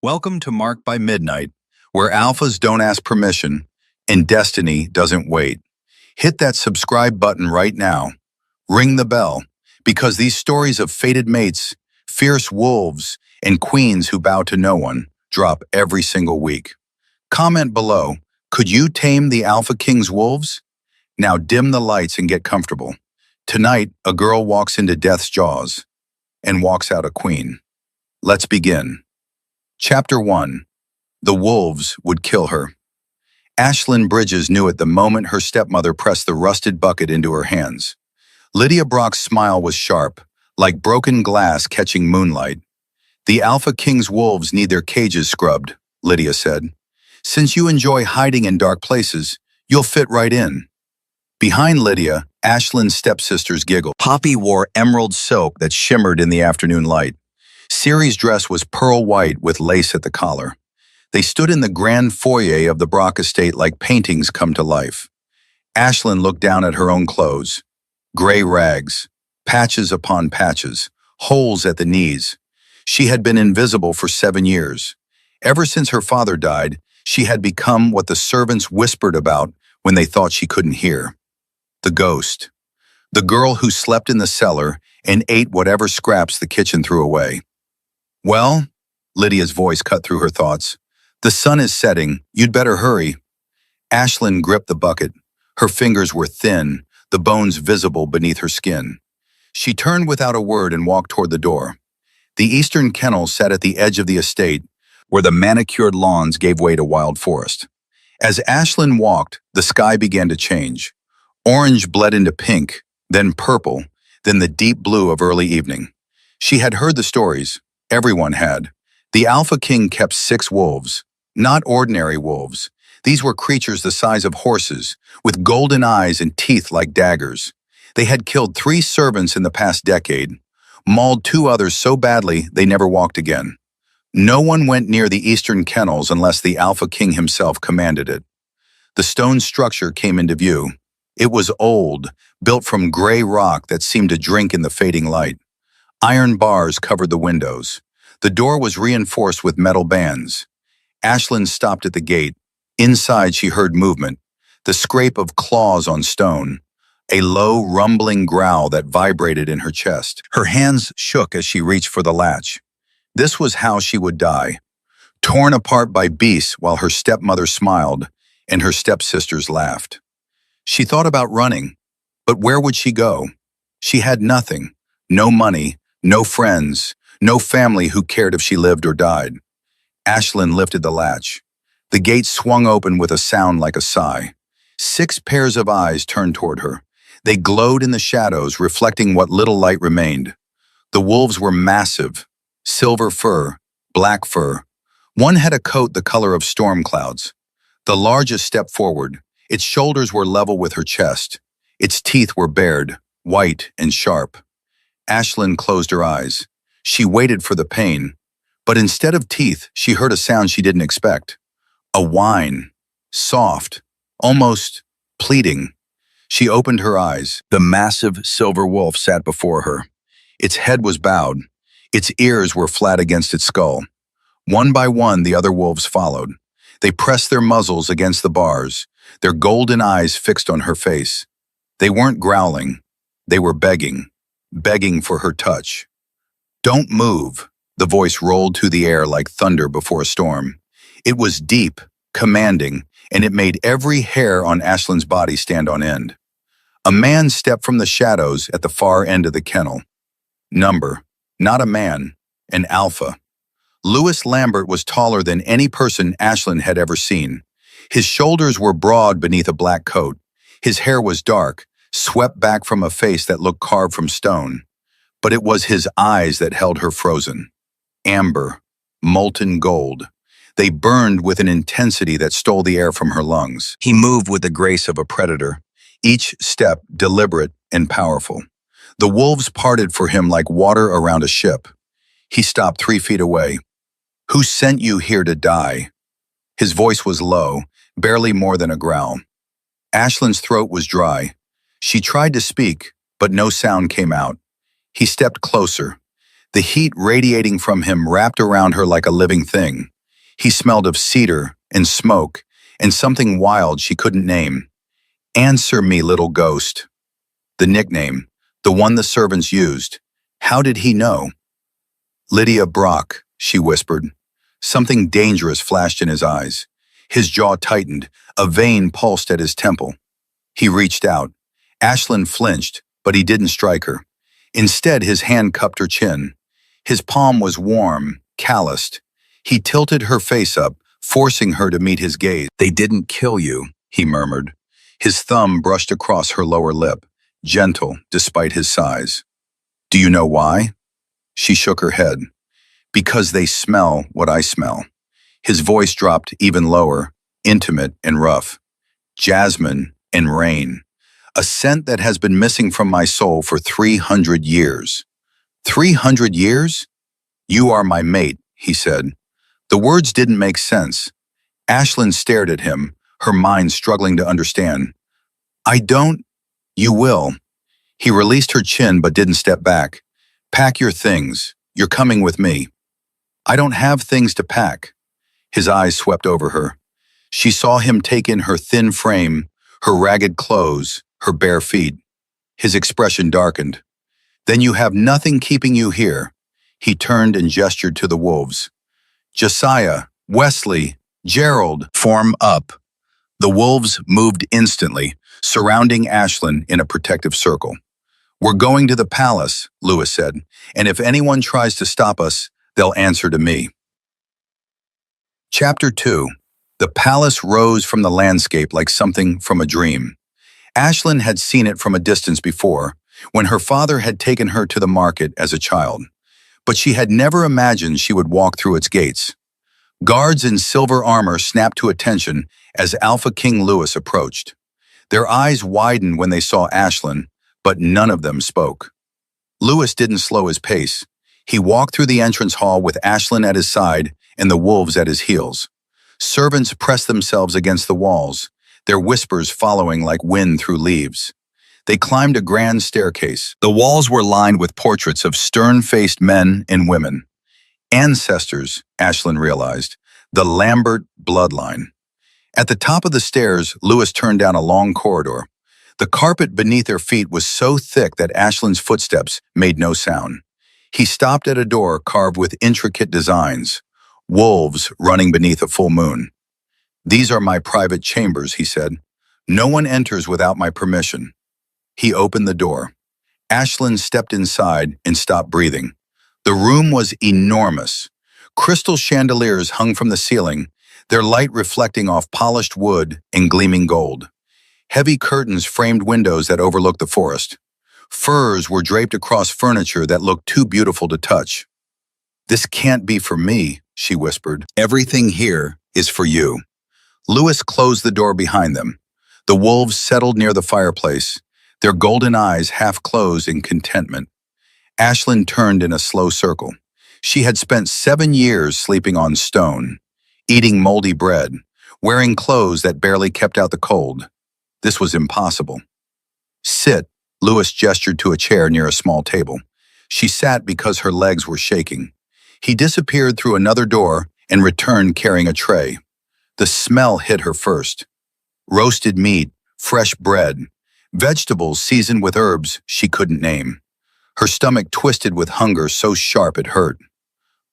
Welcome to Mark by Midnight, where alphas don't ask permission and destiny doesn't wait. Hit that subscribe button right now. Ring the bell, because these stories of fated mates, fierce wolves, and queens who bow to no one drop every single week. Comment below, could you tame the Alpha King's wolves? Now dim the lights and get comfortable. Tonight, a girl walks into death's jaws and walks out a queen. Let's begin. Chapter 1. The wolves would kill her. Ashlyn Bridges knew it the moment her stepmother pressed the rusted bucket into her hands. Lydia Brock's smile was sharp, like broken glass catching moonlight. The Alpha King's wolves need their cages scrubbed, Lydia said. Since you enjoy hiding in dark places, you'll fit right in. Behind Lydia, Ashlyn's stepsisters giggled. Poppy wore emerald silk that shimmered in the afternoon light. Siri's dress was pearl white with lace at the collar. They stood in the grand foyer of the Brock estate like paintings come to life. Ashlyn looked down at her own clothes. Gray rags, patches upon patches, holes at the knees. She had been invisible for 7 years. Ever since her father died, she had become what the servants whispered about when they thought she couldn't hear. The ghost. The girl who slept in the cellar and ate whatever scraps the kitchen threw away. Well, Lydia's voice cut through her thoughts. The sun is setting. You'd better hurry. Ashlyn gripped the bucket. Her fingers were thin, the bones visible beneath her skin. She turned without a word and walked toward the door. The eastern kennel sat at the edge of the estate, where the manicured lawns gave way to wild forest. As Ashlyn walked, the sky began to change. Orange bled into pink, then purple, then the deep blue of early evening. She had heard the stories. Everyone had. The Alpha King kept 6 wolves. Not ordinary wolves. These were creatures the size of horses, with golden eyes and teeth like daggers. They had killed 3 servants in the past decade, mauled 2 others so badly they never walked again. No one went near the eastern kennels unless the Alpha King himself commanded it. The stone structure came into view. It was old, built from gray rock that seemed to drink in the fading light. Iron bars covered the windows. The door was reinforced with metal bands. Ashlyn stopped at the gate. Inside she heard movement, the scrape of claws on stone, a low, rumbling growl that vibrated in her chest. Her hands shook as she reached for the latch. This was how she would die, torn apart by beasts while her stepmother smiled and her stepsisters laughed. She thought about running, but where would she go? She had nothing, no money, no friends, no family who cared if she lived or died. Ashlyn lifted the latch. The gate swung open with a sound like a sigh. 6 pairs of eyes turned toward her. They glowed in the shadows, reflecting what little light remained. The wolves were massive, silver fur, black fur. One had a coat the color of storm clouds. The largest stepped forward. Its shoulders were level with her chest. Its teeth were bared, white and sharp. Ashlyn closed her eyes. She waited for the pain, but instead of teeth, she heard a sound she didn't expect. A whine, soft, almost pleading. She opened her eyes. The massive silver wolf sat before her. Its head was bowed. Its ears were flat against its skull. One by one, the other wolves followed. They pressed their muzzles against the bars, their golden eyes fixed on her face. They weren't growling. They were begging for her touch. Don't move, the voice rolled through the air like thunder before a storm. It was deep, commanding, and it made every hair on Ashlyn's body stand on end. A man stepped from the shadows at the far end of the kennel. Number, not a man, an alpha. Louis Lambert was taller than any person Ashlyn had ever seen. His shoulders were broad beneath a black coat. His hair was dark, swept back from a face that looked carved from stone. But it was his eyes that held her frozen. Amber, molten gold. They burned with an intensity that stole the air from her lungs. He moved with the grace of a predator, each step deliberate and powerful. The wolves parted for him like water around a ship. He stopped 3 feet away. Who sent you here to die? His voice was low, barely more than a growl. Ashlyn's throat was dry. She tried to speak, but no sound came out. He stepped closer. The heat radiating from him wrapped around her like a living thing. He smelled of cedar and smoke and something wild she couldn't name. "Answer me, little ghost." The nickname, the one the servants used. How did he know? "Lydia Brock," she whispered. Something dangerous flashed in his eyes. His jaw tightened, a vein pulsed at his temple. He reached out. Ashlyn flinched, but he didn't strike her. Instead, his hand cupped her chin. His palm was warm, calloused. He tilted her face up, forcing her to meet his gaze. "They didn't kill you," he murmured. His thumb brushed across her lower lip, gentle despite his size. "Do you know why?" She shook her head. "Because they smell what I smell." His voice dropped even lower, intimate and rough. "Jasmine and rain. A scent that has been missing from my soul for 300 years. 300 years? You are my mate," he said. The words didn't make sense. Ashlyn stared at him, her mind struggling to understand. "I don't. You will." He released her chin but didn't step back. "Pack your things. You're coming with me." "I don't have things to pack." His eyes swept over her. She saw him take in her thin frame, her ragged clothes, her bare feet. His expression darkened. "Then you have nothing keeping you here." He turned and gestured to the wolves. "Josiah, Wesley, Gerald, form up." The wolves moved instantly, surrounding Ashlyn in a protective circle. "We're going to the palace," Lewis said, "and if anyone tries to stop us, they'll answer to me." Chapter 2. The palace rose from the landscape like something from a dream. Ashlyn had seen it from a distance before, when her father had taken her to the market as a child, but she had never imagined she would walk through its gates. Guards in silver armor snapped to attention as Alpha King Lewis approached. Their eyes widened when they saw Ashlyn, but none of them spoke. Lewis didn't slow his pace. He walked through the entrance hall with Ashlyn at his side and the wolves at his heels. Servants pressed themselves against the walls, their whispers following like wind through leaves. They climbed a grand staircase. The walls were lined with portraits of stern-faced men and women. Ancestors, Ashlyn realized, the Lambert bloodline. At the top of the stairs, Lewis turned down a long corridor. The carpet beneath their feet was so thick that Ashlyn's footsteps made no sound. He stopped at a door carved with intricate designs, wolves running beneath a full moon. "These are my private chambers," he said. "No one enters without my permission." He opened the door. Ashlyn stepped inside and stopped breathing. The room was enormous. Crystal chandeliers hung from the ceiling, their light reflecting off polished wood and gleaming gold. Heavy curtains framed windows that overlooked the forest. Furs were draped across furniture that looked too beautiful to touch. "This can't be for me," she whispered. "Everything here is for you." Lewis closed the door behind them. The wolves settled near the fireplace, their golden eyes half closed in contentment. Ashlyn turned in a slow circle. She had spent 7 years sleeping on stone, eating moldy bread, wearing clothes that barely kept out the cold. This was impossible. "Sit," Lewis gestured to a chair near a small table. She sat because her legs were shaking. He disappeared through another door and returned carrying a tray. The smell hit her first. Roasted meat, fresh bread, vegetables seasoned with herbs she couldn't name. Her stomach twisted with hunger so sharp it hurt.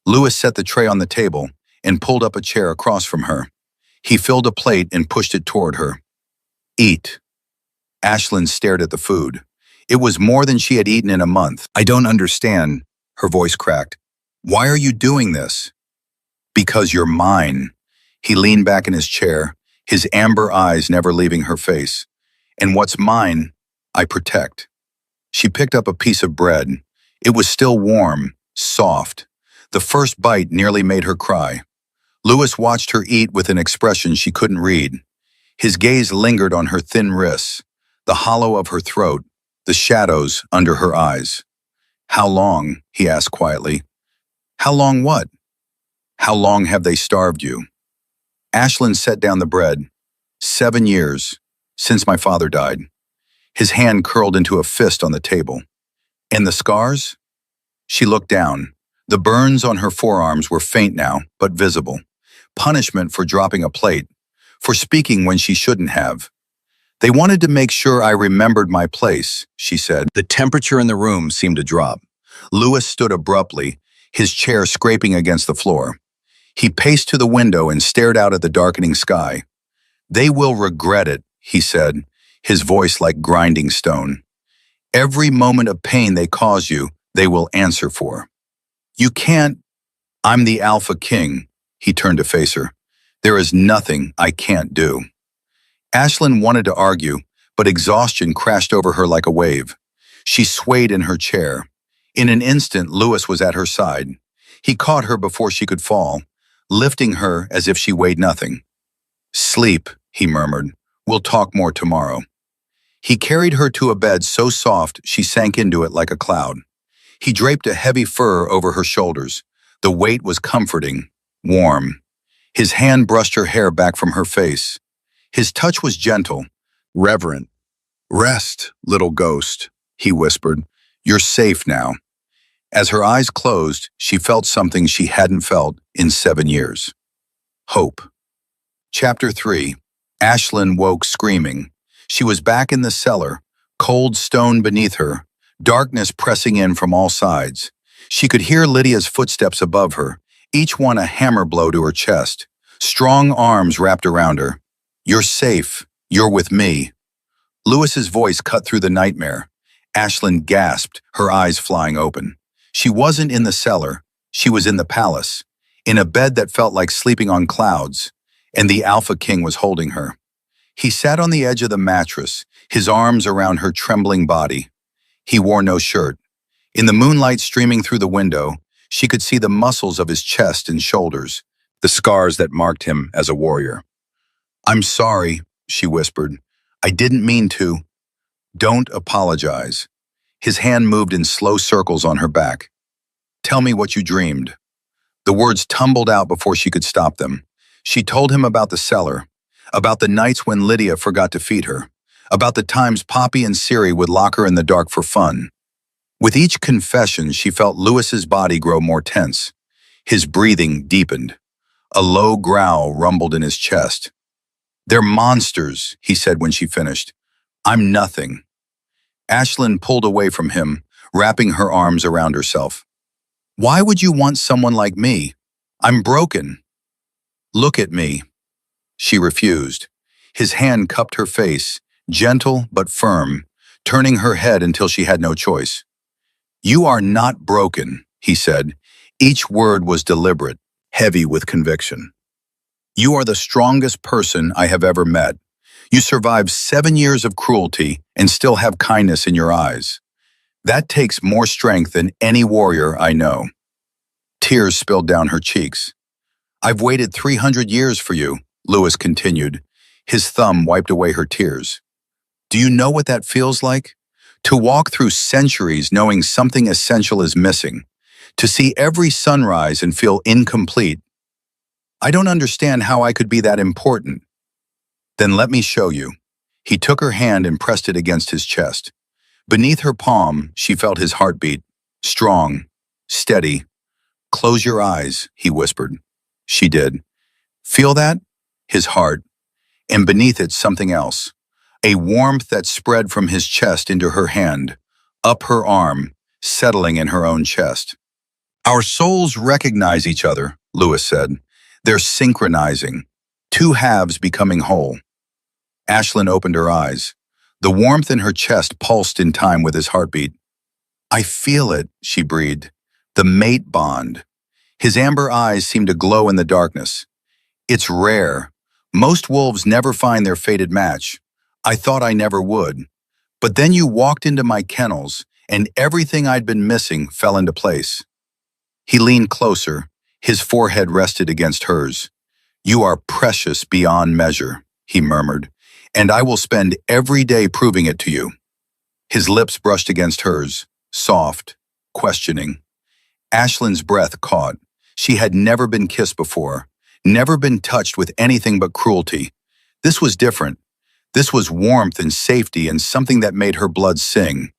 Lewis set the tray on the table and pulled up a chair across from her. He filled a plate and pushed it toward her. "Eat." Ashlyn stared at the food. It was more than she had eaten in a month. "I don't understand," her voice cracked. "Why are you doing this?" "Because you're mine." He leaned back in his chair, his amber eyes never leaving her face. "And what's mine, I protect." She picked up a piece of bread. It was still warm, soft. The first bite nearly made her cry. Lewis watched her eat with an expression she couldn't read. His gaze lingered on her thin wrists, the hollow of her throat, the shadows under her eyes. "How long?" he asked quietly. "How long what?" "How long have they starved you?" Ashlyn set down the bread. 7 years, since my father died." His hand curled into a fist on the table. "And the scars?" She looked down. The burns on her forearms were faint now, but visible. Punishment for dropping a plate, for speaking when she shouldn't have. They wanted to make sure I remembered my place, she said. The temperature in the room seemed to drop. Lewis stood abruptly, his chair scraping against the floor. He paced to the window and stared out at the darkening sky. They will regret it, he said, his voice like grinding stone. Every moment of pain they cause you, they will answer for. You can't. I'm the Alpha King, he turned to face her. There is nothing I can't do. Ashlyn wanted to argue, but exhaustion crashed over her like a wave. She swayed in her chair. In an instant, Lewis was at her side. He caught her before she could fall, lifting her as if she weighed nothing. Sleep, he murmured. We'll talk more tomorrow. He carried her to a bed so soft she sank into it like a cloud. He draped a heavy fur over her shoulders. The weight was comforting, warm. His hand brushed her hair back from her face. His touch was gentle, reverent. Rest, little ghost, he whispered. You're safe now. As her eyes closed, she felt something she hadn't felt in 7 years. Hope. Chapter 3. Ashlyn woke screaming. She was back in the cellar, cold stone beneath her, darkness pressing in from all sides. She could hear Lydia's footsteps above her, each one a hammer blow to her chest. Strong arms wrapped around her. You're safe. You're with me. Lewis's voice cut through the nightmare. Ashlyn gasped, her eyes flying open. She wasn't in the cellar. She was in the palace, in a bed that felt like sleeping on clouds, and the Alpha King was holding her. He sat on the edge of the mattress, his arms around her trembling body. He wore no shirt. In the moonlight streaming through the window, she could see the muscles of his chest and shoulders, the scars that marked him as a warrior. I'm sorry, she whispered. I didn't mean to. Don't apologize. His hand moved in slow circles on her back. Tell me what you dreamed. The words tumbled out before she could stop them. She told him about the cellar, about the nights when Lydia forgot to feed her, about the times Poppy and Siri would lock her in the dark for fun. With each confession, she felt Lewis's body grow more tense. His breathing deepened. A low growl rumbled in his chest. They're monsters, he said when she finished. I'm nothing. Ashlyn pulled away from him, wrapping her arms around herself. Why would you want someone like me? I'm broken. Look at me. She refused. His hand cupped her face, gentle but firm, turning her head until she had no choice. You are not broken, he said. Each word was deliberate, heavy with conviction. You are the strongest person I have ever met. You survived 7 years of cruelty and still have kindness in your eyes. That takes more strength than any warrior I know. Tears spilled down her cheeks. I've waited 300 years for you, Lewis continued. His thumb wiped away her tears. Do you know what that feels like? To walk through centuries knowing something essential is missing. To see every sunrise and feel incomplete. I don't understand how I could be that important. Then let me show you. He took her hand and pressed it against his chest. Beneath her palm, she felt his heartbeat. Strong, steady. Close your eyes, he whispered. She did. Feel that? His heart. And beneath it, something else. A warmth that spread from his chest into her hand, up her arm, settling in her own chest. Our souls recognize each other, Lewis said. They're synchronizing. Two halves becoming whole. Ashlyn opened her eyes. The warmth in her chest pulsed in time with his heartbeat. I feel it, she breathed. The mate bond. His amber eyes seemed to glow in the darkness. It's rare. Most wolves never find their fated match. I thought I never would. But then you walked into my kennels, and everything I'd been missing fell into place. He leaned closer. His forehead rested against hers. You are precious beyond measure, he murmured, and I will spend every day proving it to you. His lips brushed against hers, soft, questioning. Ashlyn's breath caught. She had never been kissed before, never been touched with anything but cruelty. This was different. This was warmth and safety and something that made her blood sing.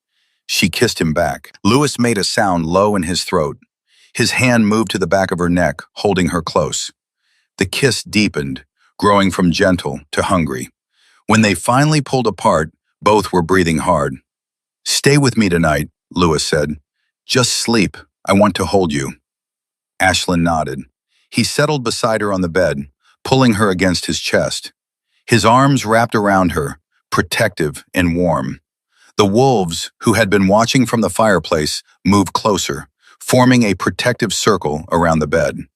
She kissed him back. Lewis made a sound low in his throat. His hand moved to the back of her neck, holding her close. The kiss deepened, growing from gentle to hungry. When they finally pulled apart, both were breathing hard. "Stay with me tonight," Lewis said. "Just sleep. I want to hold you." Ashlyn nodded. He settled beside her on the bed, pulling her against his chest. His arms wrapped around her, protective and warm. The wolves, who had been watching from the fireplace, moved closer, forming a protective circle around the bed.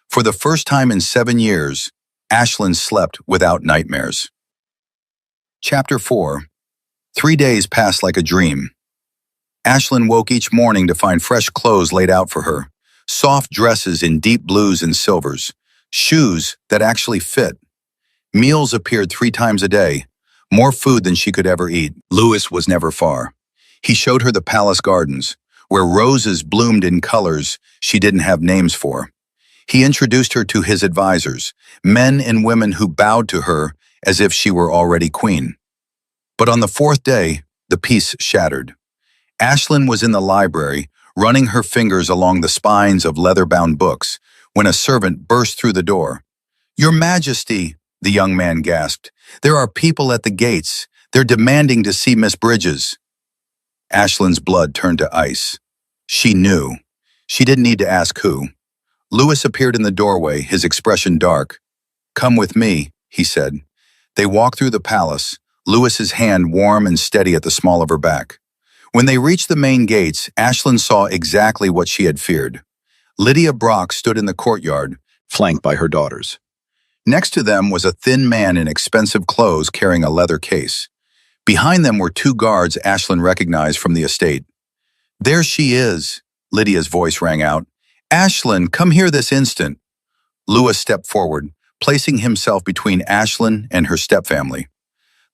For the first time in 7 years, Ashlyn slept without nightmares. Chapter 4. 3 days passed like a dream. Ashlyn woke each morning to find fresh clothes laid out for her, soft dresses in deep blues and silvers, shoes that actually fit. Meals appeared 3 times a day, more food than she could ever eat. Lewis was never far. He showed her the palace gardens, where roses bloomed in colors she didn't have names for. He introduced her to his advisors, men and women who bowed to her as if she were already queen. But on the 4th day, the peace shattered. Ashlyn was in the library, running her fingers along the spines of leather-bound books, when a servant burst through the door. "Your Majesty," the young man gasped, "there are people at the gates. They're demanding to see Miss Bridges." Ashlyn's blood turned to ice. She knew. She didn't need to ask who. Lewis appeared in the doorway, his expression dark. "Come with me," he said. They walked through the palace, Lewis's hand warm and steady at the small of her back. When they reached the main gates, Ashlyn saw exactly what she had feared. Lydia Brock stood in the courtyard, flanked by her daughters. Next to them was a thin man in expensive clothes carrying a leather case. Behind them were 2 guards Ashlyn recognized from the estate. "There she is," Lydia's voice rang out. "Ashlyn, come here this instant." Lewis stepped forward, placing himself between Ashlyn and her stepfamily.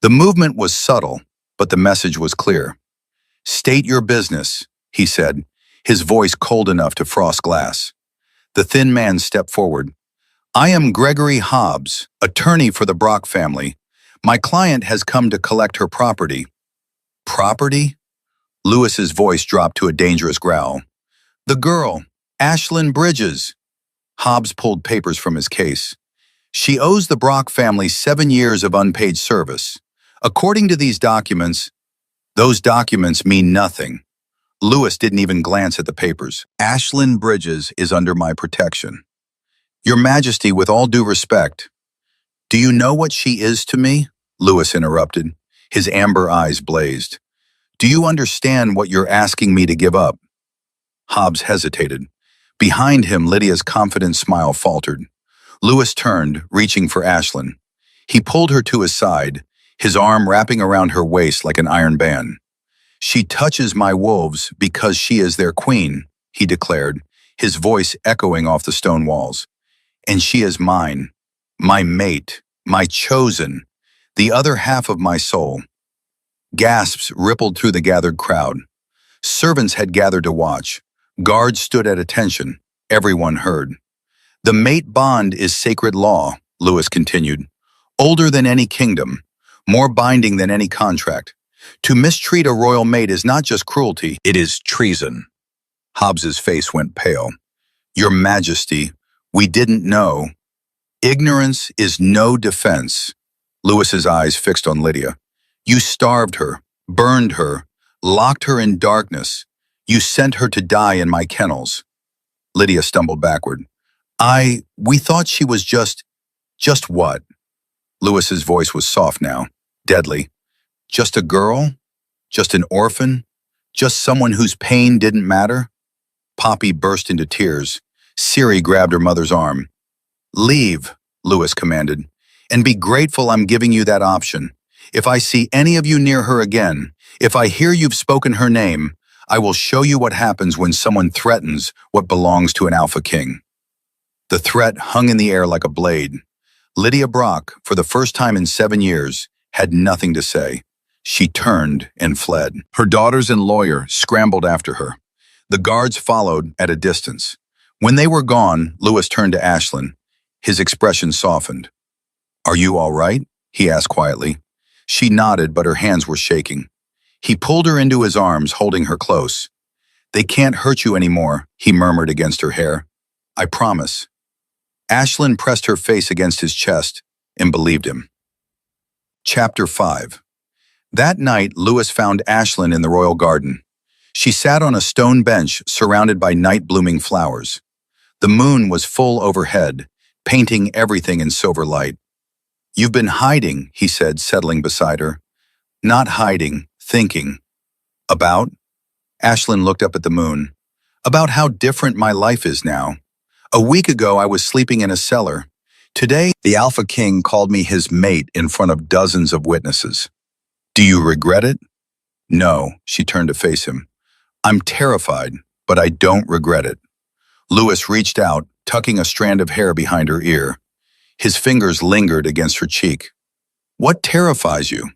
The movement was subtle, but the message was clear. "State your business," he said, his voice cold enough to frost glass. The thin man stepped forward. "I am Gregory Hobbs, attorney for the Brock family. My client has come to collect her property." "Property?" Lewis's voice dropped to a dangerous growl. "The girl, Ashlyn Bridges." Hobbs pulled papers from his case. "She owes the Brock family 7 years of unpaid service. According to these documents, those documents mean nothing." Lewis didn't even glance at the papers. "Ashlyn Bridges is under my protection. Your Majesty, with all due respect." "Do you know what she is to me?" Lewis interrupted. His amber eyes blazed. "Do you understand what you're asking me to give up?" Hobbs hesitated. Behind him, Lydia's confident smile faltered. Lewis turned, reaching for Ashlyn. He pulled her to his side, his arm wrapping around her waist like an iron band. "She touches my wolves because she is their queen," he declared, his voice echoing off the stone walls. "And she is mine, my mate, my chosen, the other half of my soul." Gasps rippled through the gathered crowd. Servants had gathered to watch. Guards stood at attention. Everyone heard. "The mate bond is sacred law," Lewis continued. "Older than any kingdom, more binding than any contract. To mistreat a royal mate is not just cruelty, it is treason." Hobbs's face went pale. "Your Majesty, we didn't know." "Ignorance is no defense." Lewis's eyes fixed on Lydia. "You starved her, burned her, locked her in darkness. You sent her to die in my kennels." Lydia stumbled backward. We thought she was just what?" Lewis's voice was soft now, deadly. "Just a girl? Just an orphan? Just someone whose pain didn't matter?" Poppy burst into tears. Siri grabbed her mother's arm. "Leave," Lewis commanded, "and be grateful I'm giving you that option. If I see any of you near her again, if I hear you've spoken her name, I will show you what happens when someone threatens what belongs to an alpha king." The threat hung in the air like a blade. Lydia Brock, for the first time in 7 years, had nothing to say. She turned and fled. Her daughters and lawyer scrambled after her. The guards followed at a distance. When they were gone, Lewis turned to Ashlyn. His expression softened. "Are you all right?" he asked quietly. She nodded, but her hands were shaking. He pulled her into his arms, holding her close. "They can't hurt you anymore," he murmured against her hair. "I promise." Ashlyn pressed her face against his chest and believed him. Chapter 5. That night, Lewis found Ashlyn in the royal garden. She sat on a stone bench surrounded by night-blooming flowers. The moon was full overhead, painting everything in silver light. "You've been hiding," he said, settling beside her. "Not hiding, thinking." "About?" Ashlyn looked up at the moon. "About how different my life is now. A week ago, I was sleeping in a cellar. Today, the Alpha King called me his mate in front of dozens of witnesses. Do you regret it?" "No," she turned to face him. "I'm terrified, but I don't regret it." Lewis reached out, tucking a strand of hair behind her ear. His fingers lingered against her cheek. "What terrifies you?"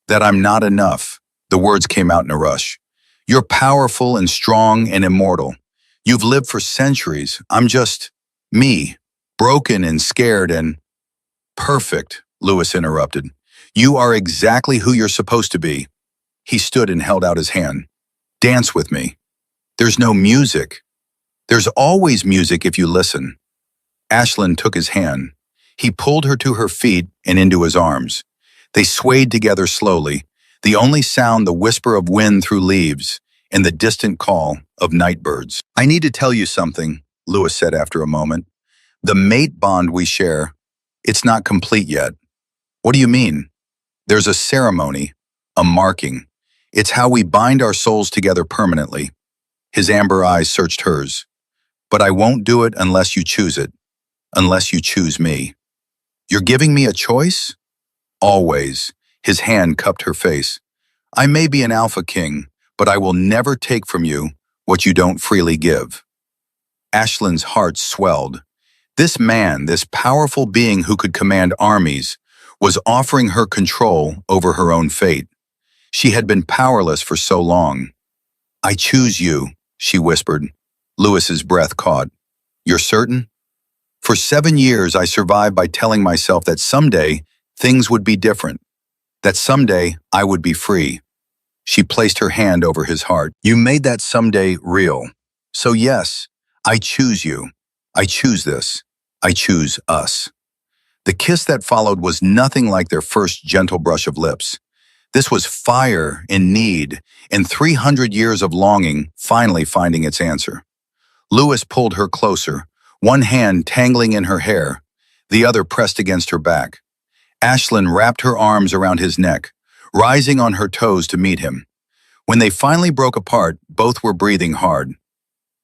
"That I'm not enough." The words came out in a rush. "You're powerful and strong and immortal. You've lived for centuries. I'm just me, broken and scared and—" "Perfect," Lewis interrupted. "You are exactly who you're supposed to be." He stood and held out his hand. "Dance with me." "There's no music." "There's always music if you listen." Ashlyn took his hand. He pulled her to her feet and into his arms. They swayed together slowly, the only sound the whisper of wind through leaves and the distant call of night birds. "I need to tell you something," Lewis said after a moment. "The mate bond we share, it's not complete yet." "What do you mean?" "There's a ceremony, a marking. It's how we bind our souls together permanently." His amber eyes searched hers. "But I won't do it unless you choose it, unless you choose me." "You're giving me a choice?" "Always." His hand cupped her face. "I may be an Alpha King, but I will never take from you what you don't freely give." Ashlyn's heart swelled. This man, this powerful being who could command armies, was offering her control over her own fate. She had been powerless for so long. "I choose you," she whispered. Lewis's breath caught. "You're certain?" "For 7 years, I survived by telling myself that someday things would be different, that someday I would be free." She placed her hand over his heart. "You made that someday real. So yes, I choose you. I choose this. I choose us." The kiss that followed was nothing like their first gentle brush of lips. This was fire in need, and 300 years of longing finally finding its answer. Lewis pulled her closer, one hand tangling in her hair, the other pressed against her back. Ashlyn wrapped her arms around his neck, rising on her toes to meet him. When they finally broke apart, both were breathing hard.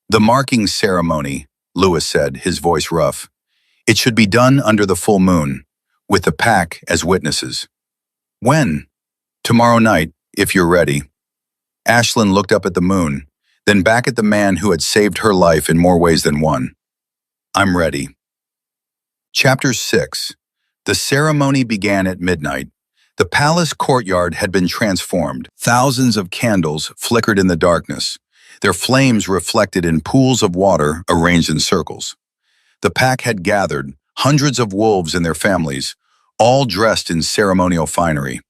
"The marking ceremony," Lewis said, his voice rough. "It should be done under the full moon, with the pack as witnesses." "When?" "Tomorrow night, if you're ready." Ashlyn looked up at the moon, then back at the man who had saved her life in more ways than one. "I'm ready." Chapter 6. The ceremony began at midnight. The palace courtyard had been transformed. Thousands of candles flickered in the darkness, their flames reflected in pools of water arranged in circles. The pack had gathered, hundreds of wolves and their families, all dressed in ceremonial finery.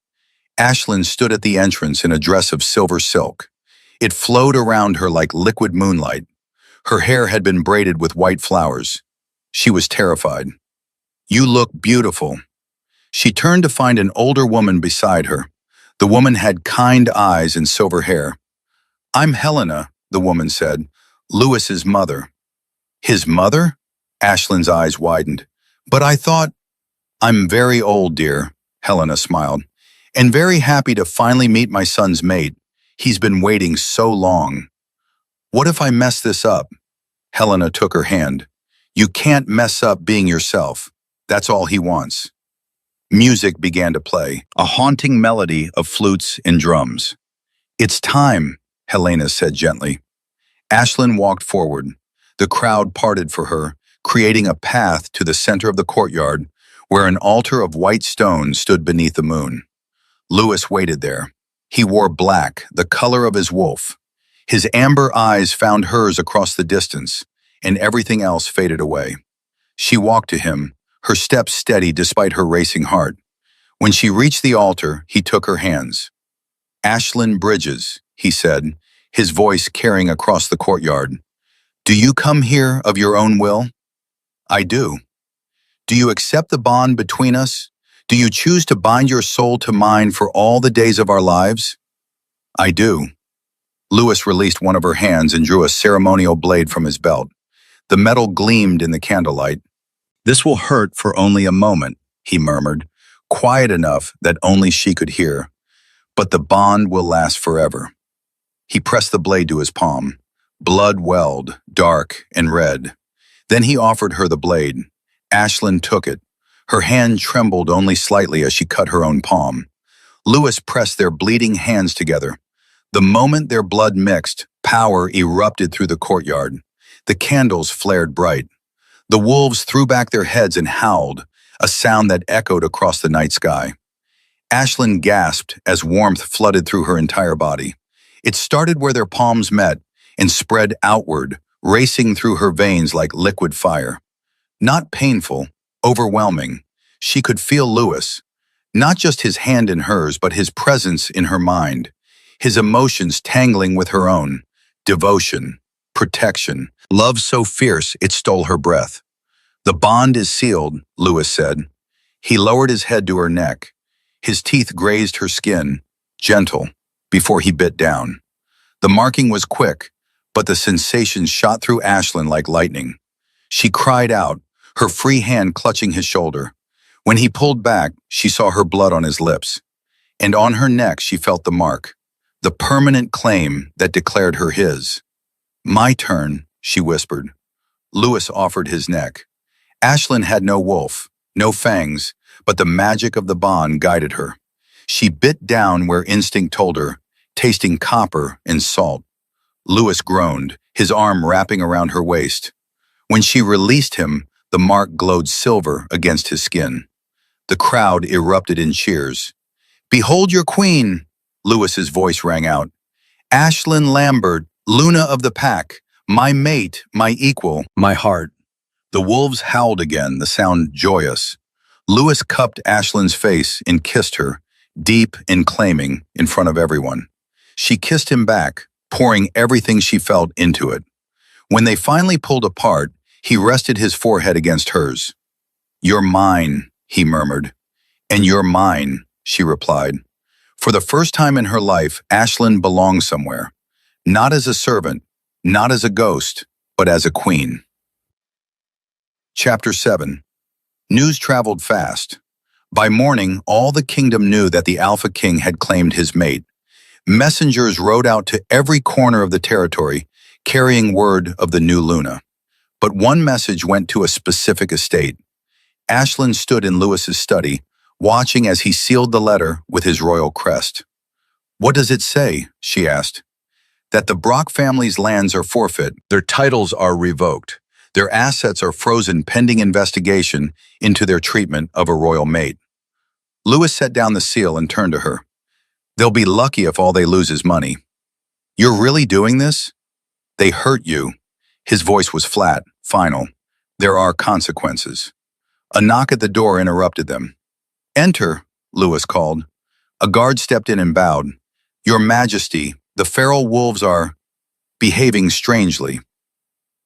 Ashlyn stood at the entrance in a dress of silver silk. It flowed around her like liquid moonlight. Her hair had been braided with white flowers. She was terrified. "You look beautiful." She turned to find an older woman beside her. The woman had kind eyes and silver hair. "I'm Helena," the woman said, "Lewis's mother." "His mother?" Ashlyn's eyes widened. "But I thought—" "I'm very old, dear," Helena smiled, "and very happy to finally meet my son's mate. He's been waiting so long." "What if I mess this up?" Helena took her hand. "You can't mess up being yourself. That's all he wants." Music began to play, a haunting melody of flutes and drums. "It's time," Helena said gently. Ashlyn walked forward. The crowd parted for her, creating a path to the center of the courtyard, where an altar of white stone stood beneath the moon. Lewis waited there. He wore black, the color of his wolf. His amber eyes found hers across the distance, and everything else faded away. She walked to him, her steps steady despite her racing heart. When she reached the altar, he took her hands. "Ashlyn Bridges," he said, his voice carrying across the courtyard. "Do you come here of your own will?" "I do." "Do you accept the bond between us? Do you choose to bind your soul to mine for all the days of our lives?" "I do." Lewis released one of her hands and drew a ceremonial blade from his belt. The metal gleamed in the candlelight. "This will hurt for only a moment," he murmured, quiet enough that only she could hear. "But the bond will last forever." He pressed the blade to his palm. Blood welled, dark and red. Then he offered her the blade. Ashlyn took it. Her hand trembled only slightly as she cut her own palm. Lewis pressed their bleeding hands together. The moment their blood mixed, power erupted through the courtyard. The candles flared bright. The wolves threw back their heads and howled, a sound that echoed across the night sky. Ashlyn gasped as warmth flooded through her entire body. It started where their palms met and spread outward, racing through her veins like liquid fire. Not painful, overwhelming. She could feel Lewis, not just his hand in hers, but his presence in her mind, his emotions tangling with her own. Devotion, protection, love so fierce it stole her breath. "The bond is sealed," Lewis said. He lowered his head to her neck. His teeth grazed her skin, gentle, before he bit down. The marking was quick, but the sensation shot through Ashlyn like lightning. She cried out, her free hand clutching his shoulder. When he pulled back, she saw her blood on his lips. And on her neck she felt the mark, the permanent claim that declared her his. "My turn," she whispered. Lewis offered his neck. Ashlyn had no wolf, no fangs, but the magic of the bond guided her. She bit down where instinct told her, tasting copper and salt. Lewis groaned, his arm wrapping around her waist. When she released him, the mark glowed silver against his skin. The crowd erupted in cheers. "Behold your queen!" Lewis's voice rang out. "Ashlyn Lambert, Luna of the pack, my mate, my equal, my heart." The wolves howled again, the sound joyous. Lewis cupped Ashlyn's face and kissed her, deep and claiming, in front of everyone. She kissed him back, pouring everything she felt into it. When they finally pulled apart, he rested his forehead against hers. "You're mine," he murmured. "And you're mine," she replied. For the first time in her life, Ashlyn belonged somewhere. Not as a servant, not as a ghost, but as a queen. Chapter 7. News traveled fast. By morning, all the kingdom knew that the Alpha King had claimed his mate. Messengers rode out to every corner of the territory, carrying word of the new Luna. But one message went to a specific estate. Ashlyn stood in Lewis's study, watching as he sealed the letter with his royal crest. "What does it say?" she asked. "That the Brock family's lands are forfeit, their titles are revoked, their assets are frozen pending investigation into their treatment of a royal mate." Lewis set down the seal and turned to her. "They'll be lucky if all they lose is money." "You're really doing this?" "They hurt you." His voice was flat, final. "There are consequences." A knock at the door interrupted them. "Enter," Lewis called. A guard stepped in and bowed. "Your Majesty, the feral wolves are behaving strangely."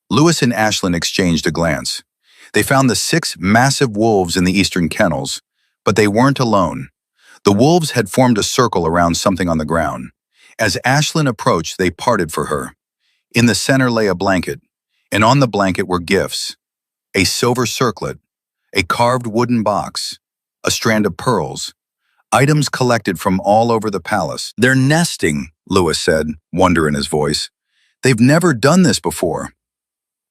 Lewis and Ashlyn exchanged a glance. They found the 6 massive wolves in the eastern kennels, but they weren't alone. The wolves had formed a circle around something on the ground. As Ashlyn approached, they parted for her. In the center lay a blanket, and on the blanket were gifts: a silver circlet, a carved wooden box, a strand of pearls, items collected from all over the palace. "They're nesting," Lewis said, wonder in his voice. "They've never done this before."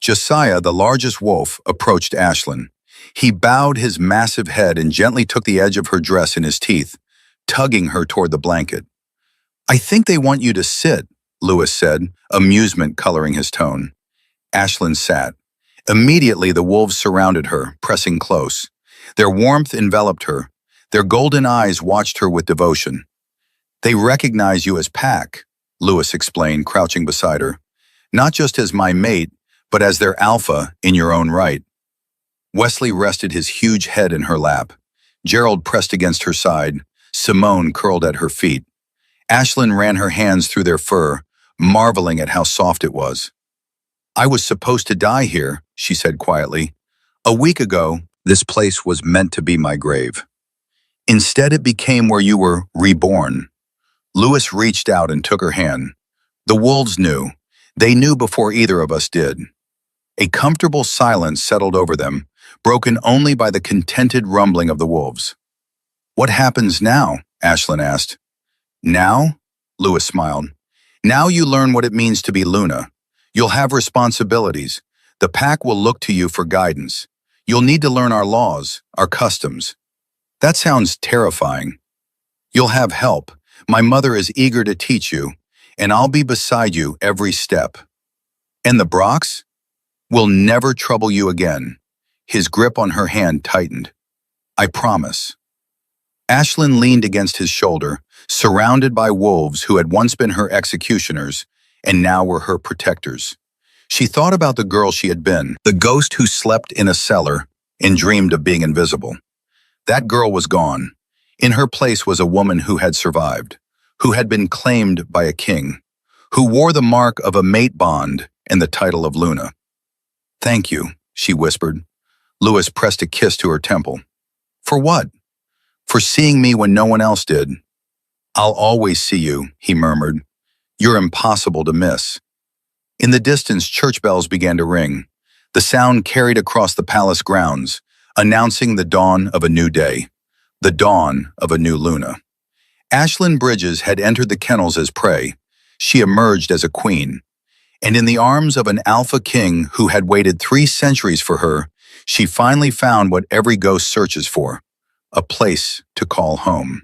Josiah, the largest wolf, approached Ashlyn. He bowed his massive head and gently took the edge of her dress in his teeth, tugging her toward the blanket. "I think they want you to sit," Lewis said, amusement coloring his tone. Ashlyn sat. Immediately the wolves surrounded her, pressing close. Their warmth enveloped her. Their golden eyes watched her with devotion. "They recognize you as Pack," Lewis explained, crouching beside her. "Not just as my mate, but as their alpha in your own right." Wesley rested his huge head in her lap. Gerald pressed against her side. Simone curled at her feet. Ashlyn ran her hands through their fur, marveling at how soft it was. I was supposed to die here, she said quietly. A week ago, this place was meant to be my grave. Instead, it became where you were reborn. Lewis reached out and took her hand. The wolves knew. They knew before either of us did. A comfortable silence settled over them, broken only by the contented rumbling of the wolves. What happens now? Ashlyn asked. Now? Lewis smiled. Now you learn what it means to be Luna. You'll have responsibilities. The pack will look to you for guidance. You'll need to learn our laws, our customs. That sounds terrifying. You'll have help. My mother is eager to teach you, and I'll be beside you every step. And the Brocks? Will never trouble you again. His grip on her hand tightened. I promise. Ashlyn leaned against his shoulder, surrounded by wolves who had once been her executioners and now were her protectors. She thought about the girl she had been, the ghost who slept in a cellar and dreamed of being invisible. That girl was gone. In her place was a woman who had survived, who had been claimed by a king, who wore the mark of a mate bond and the title of Luna. Thank you, she whispered. Lewis pressed a kiss to her temple. For what? For seeing me when no one else did. I'll always see you, he murmured. You're impossible to miss. In the distance, church bells began to ring. The sound carried across the palace grounds, announcing the dawn of a new day, the dawn of a new Luna. Ashlyn Bridges had entered the kennels as prey. She emerged as a queen. And in the arms of an alpha king who had waited 3 centuries for her, she finally found what every ghost searches for, a place to call home.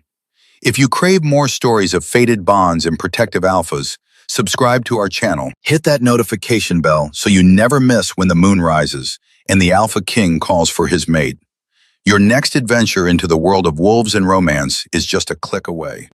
If you crave more stories of fated bonds and protective alphas, subscribe to our channel. Hit that notification bell so you never miss when the moon rises and the alpha king calls for his mate. Your next adventure into the world of wolves and romance is just a click away.